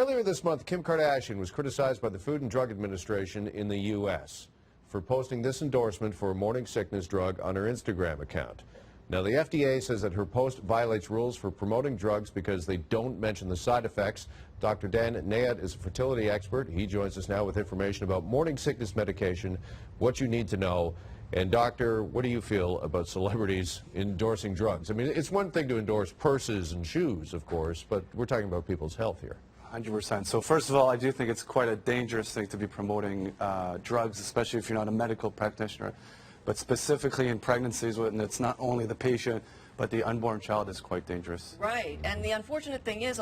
Earlier this month, Kim Kardashian was criticized by the Food and Drug Administration in the U.S. for posting this endorsement for a morning sickness drug on her Instagram account. Now, the FDA says that her post violates rules for promoting drugs because they don't mention the side effects. Dr. Dan Nayot is a fertility expert. He joins us now with information about morning sickness medication, what you need to know. And, Doctor, what do you feel about celebrities endorsing drugs? I mean, it's one thing to endorse purses and shoes, of course, but we're talking about people's health here. 100%. So first of all, I do think it's quite a dangerous thing to be promoting drugs, especially if you're not a medical practitioner. But specifically in pregnancies, when it's not only the patient, but the unborn child is quite dangerous. Right. And the unfortunate thing is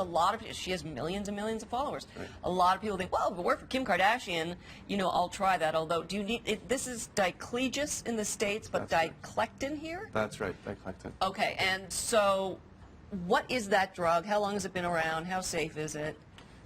she has millions and millions of followers. Right. A lot of people think, well, if it worked for Kim Kardashian, you know, I'll try that. Although, do you need, this is diclegis in the States, but diclectin here? That's right, diclectin. Okay. And so what is that drug? How long has it been around? How safe is it?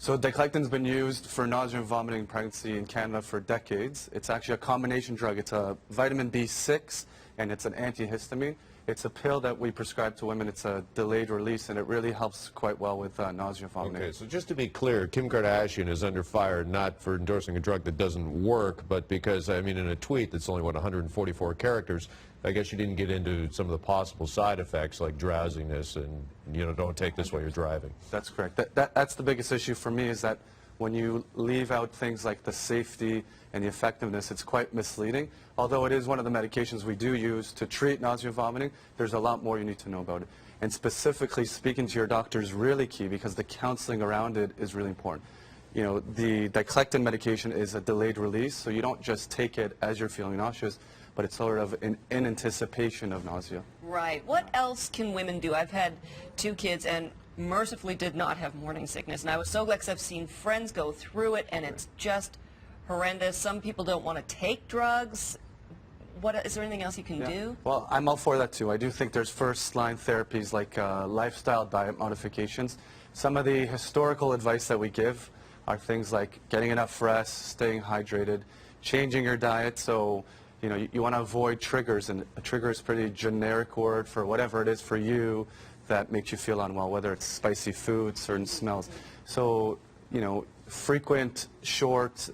So diclectin's been used for nausea and vomiting in pregnancy in Canada for decades. It's actually a combination drug. It's a vitamin B6 and it's an antihistamine. It's a pill that we prescribe to women. It's a delayed release and it really helps quite well with nausea and vomiting. Okay, so just to be clear, Kim Kardashian is under fire not for endorsing a drug that doesn't work, but because, I mean, in a tweet that's only, what, 144 characters, I guess you didn't get into some of the possible side effects like drowsiness and, you know, don't take this while you're driving. That's correct. That's the biggest issue for me, is that when you leave out things like the safety and the effectiveness, it's quite misleading. Although it is one of the medications we do use to treat nausea and vomiting, there's a lot more you need to know about it. And specifically, speaking to your doctor is really key because the counseling around it is really important. You know, the diclectin medication is a delayed release, so you don't just take it as you're feeling nauseous, but it's sort of in anticipation of nausea. Right. What else can women do? I've had 2 kids and mercifully did not have morning sickness, and I was so glad because I've seen friends go through it, and it's just horrendous. Some people don't want to take drugs. Is there anything else you can do? Well, I'm all for that too. I do think there's first-line therapies like lifestyle diet modifications. Some of the historical advice that we give are things like getting enough rest, staying hydrated, changing your diet. So, you know, you want to avoid triggers, and a trigger is a pretty generic word for whatever it is for you that makes you feel unwell, whether it's spicy food, certain smells. So, you know, frequent, short,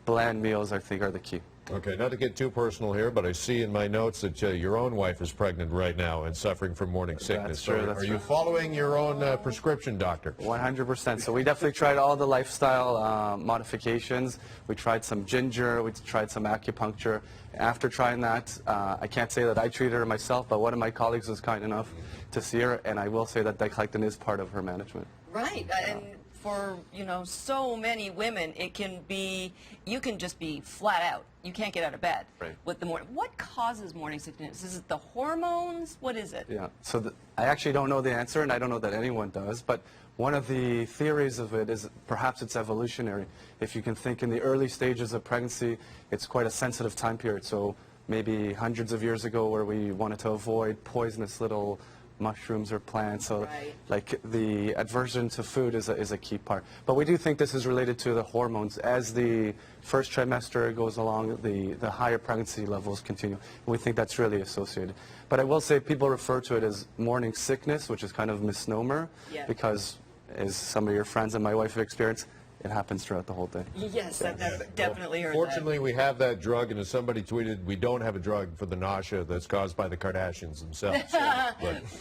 bland meals, I think, are the key. Okay, not to get too personal here, but I see in my notes that your own wife is pregnant right now and suffering from morning sickness. That's true, so are you following your own prescription, doctor? 100%. So we definitely tried all the lifestyle modifications. We tried some ginger, we tried some acupuncture. After trying that, I can't say that I treated her myself, but one of my colleagues was kind enough to see her, and I will say that diclectin is part of her management. Right. And for, you know, so many women, it can be, you can just be flat out. You can't get out of bed with the morning. What causes morning sickness? Is it the hormones? What is it? Yeah, so I actually don't know the answer, and I don't know that anyone does, but one of the theories of it is perhaps it's evolutionary. If you can think in the early stages of pregnancy, it's quite a sensitive time period. So maybe hundreds of years ago where we wanted to avoid poisonous little mushrooms or plants, so like the aversion to food is a key part. But we do think this is related to the hormones. As the first trimester goes along, the higher pregnancy levels continue, and we think that's really associated. But I will say people refer to it as morning sickness, which is kind of a misnomer, because as some of your friends and my wife have experienced, it happens throughout the whole day. Yes, I've definitely heard Fortunately, we have that drug, and as somebody tweeted, we don't have a drug for the nausea that's caused by the Kardashians themselves. So,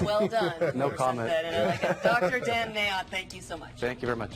well done. No comment. Dr. Dan Nayot, thank you so much. Thank you very much.